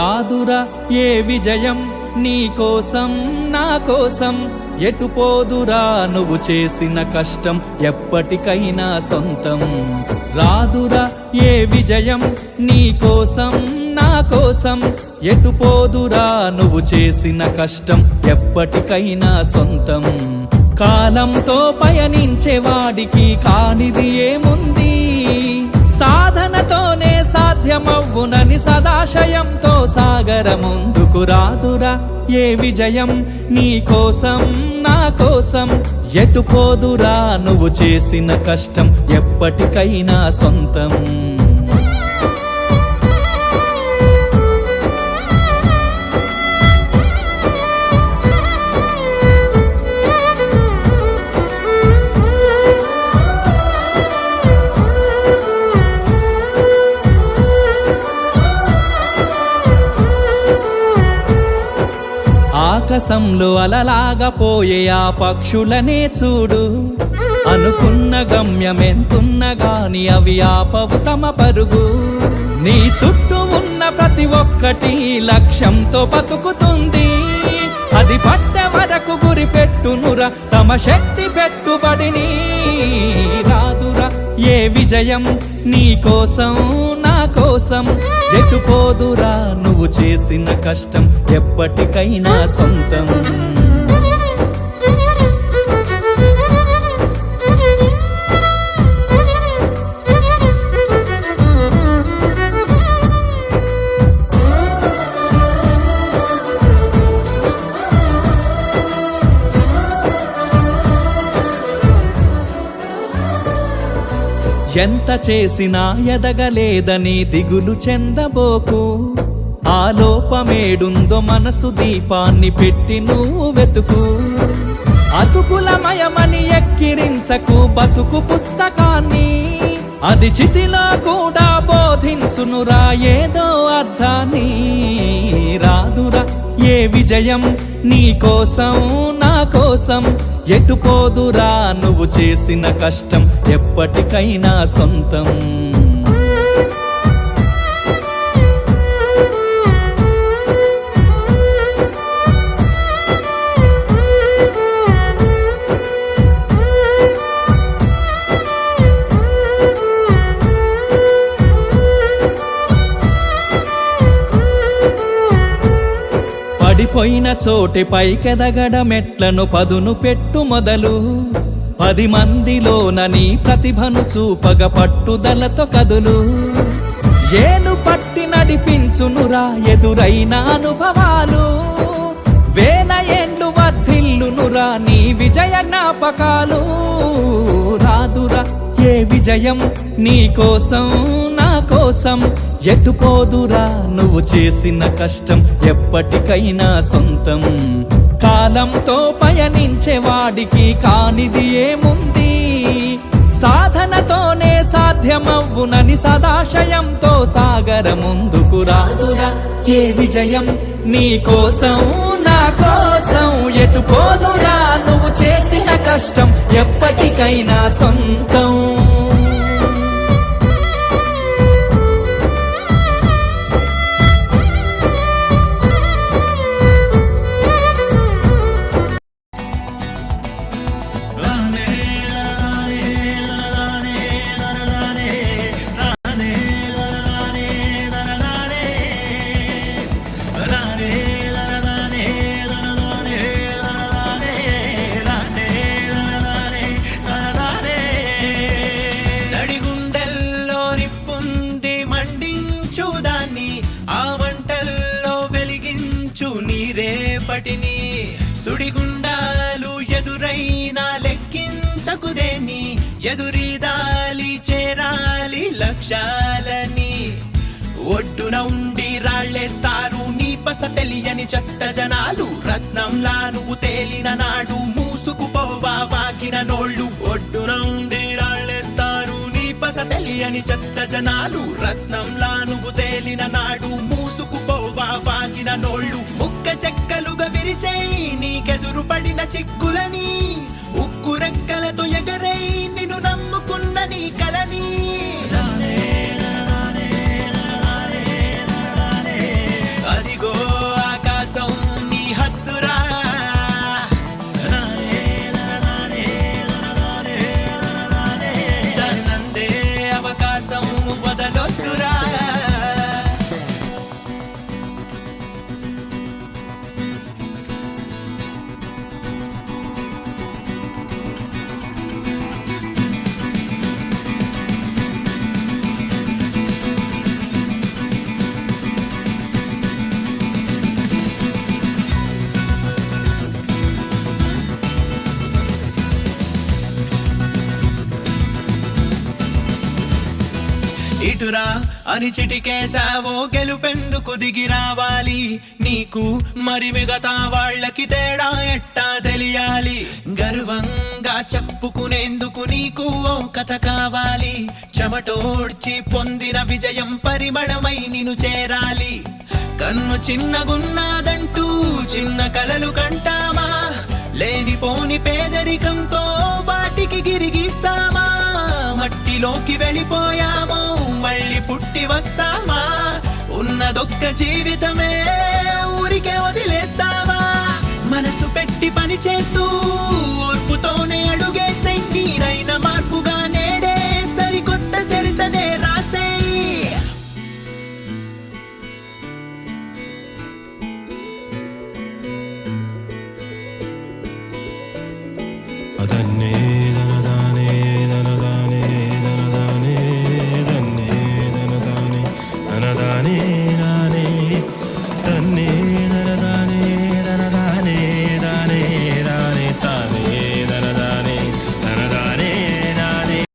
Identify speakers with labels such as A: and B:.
A: రాదురా ఏ విజయం నీ కోసం నా కోసం, ఎటు పోదురా నువ్వు చేసిన కష్టం ఎప్పటికైనా సొంతం. రాదురా ఏ విజయం నీ కోసం నా కోసం, ఎటు పోదురా నువ్వు చేసిన కష్టం ఎప్పటికైనా సొంతం. కాలంతో పయనించే వాడికి కానిది ఏముంది, సాధనతోనే సాధ్యమవ్వునని సదాశయంతో సాగర ముందుకు. రాదురా ఏ విజయం నీ కోసం నా కోసం, ఎటు పోదురా నువ్వు చేసిన కష్టం ఎప్పటికైనా సొంతం. ఆకాశంలో అలలాగా పోయే ఆ పక్షులనే చూడు, అనుకున్న గమ్యమెంతున్న గాని అవి ఆపవు తమ పరుగు. నీ చుట్టూ ఉన్న ప్రతి ఒక్కటి లక్ష్యంతో బతుకుతుంది, అది పట్టే వరకు గురి పెట్టునురా తమ శక్తి పెట్టుబడిని. రాదురా ఏ విజయం నీ కోసం నా కోసం, ఎటు పోదురా నువ్వు చేసిన కష్టం ఎప్పటికైనా సొంతం. ఎంత చేసినా ఎదగలేదని దిగులు చెందబోకు, ఆ లోపమేడుందో మనసు దీపాన్ని పెట్టి నువ్వు వెతుకు. అతుకులమయమని ఎక్కిరించకు బతుకు పుస్తకాన్ని, అది చితిలో కూడా బోధించునురా ఏదో అర్థాన్ని. రాదురా ఏ విజయం నీ కోసం నా కోసం, ఎటు పోదురా నువ్వు చేసిన కష్టం ఎప్పటికైనా సొంతం. పడిపోయిన చోటి పైకెదగడ మెట్లను పదును పెట్టు మొదలు, 10 మందిలోన నీ ప్రతిభను చూపగ పట్టుదలతో కదులు. ఏలు పట్టి నడిపించునురా ఎదురైన అనుభవాలు, వేల ఏండ్లు వర్ధిల్లునురా నీ విజయ జ్ఞాపకాలు. రాదురా ఏ విజయం నీ కోసం నా కోసం, ఎటు పోదురా నువ్వు చేసిన కష్టం ఎప్పటికైనా సొంతం. కాలంతో పయనించే వాడికి కానిది ఏముంది, సాధనతోనే సాధ్యమవ్వునని సదాశయంతో సాగర ముందుకు. రాదురా ఏ విజయం నీ కోసం నా కోసం, ఎటు పోదురా నువ్వు చేసిన కష్టం ఎప్పటికైనా సొంతం.
B: సుడిగుండాలు ఎదురైనా లెక్కించకుదేని, ఎదురీదాలి చేరాలి లక్ష్యాలని. ఒడ్డున ఉండి రాళ్ళేస్తారు నీ పస తెలియని చెత్త జనాలు, రత్నంలా నువ్వు తేలిన నాడు మూసుకుపోవా వాకిన నోళ్ళు. ఒడ్డున ఉండి రాళ్ళేస్తారు నీ పస తెలియని చెత్త జనాలు, రత్నంలా నువ్వు తేలిన నాడు మూసుకుపోవా వాకిన నోళ్ళు. ముక్క చెక్కలుగా విరిచేయి నీకెదురు పడిన చిక్కులని, ఉక్కు రెక్కలతో ఎగరై నిన్ను నమ్ముకున్న నీ కలని. ఎటురా అని చిటికేశావో గెలుపెందుకు దిగి రావాలి నీకు మరి మిగతా వాళ్ళకి తేడా ఎట్టా తెలియాలి గర్వంగా చెప్పుకునేందుకు నీకు ఓ కథ కావాలి చెమటోడ్చి పొందిన విజయం పరిమళమై నిన్ను చేరాలి కన్ను చిన్నగున్నాదంటూ చిన్న కలలు కంటామా లేనిపోని పేదరికంతో బాటికి గిరిగిస్తామా మట్టిలోకి వెళ్ళిపోయామో మళ్ళీ పుట్టి వస్తామా ఉన్నదొక్క జీవితమే ఊరికే వదిలేస్తావా మనసు పెట్టి పని చేస్తూ ఓర్పుతోనే అడుగేసే నీరైన మార్పుగా నేడే సరికొత్త చరితనే రాసేయి
C: అదన్నే ధనదానే ధనదానే ధనదానే ధన్నే ధనదానే ధనదానే నానే ధన్నే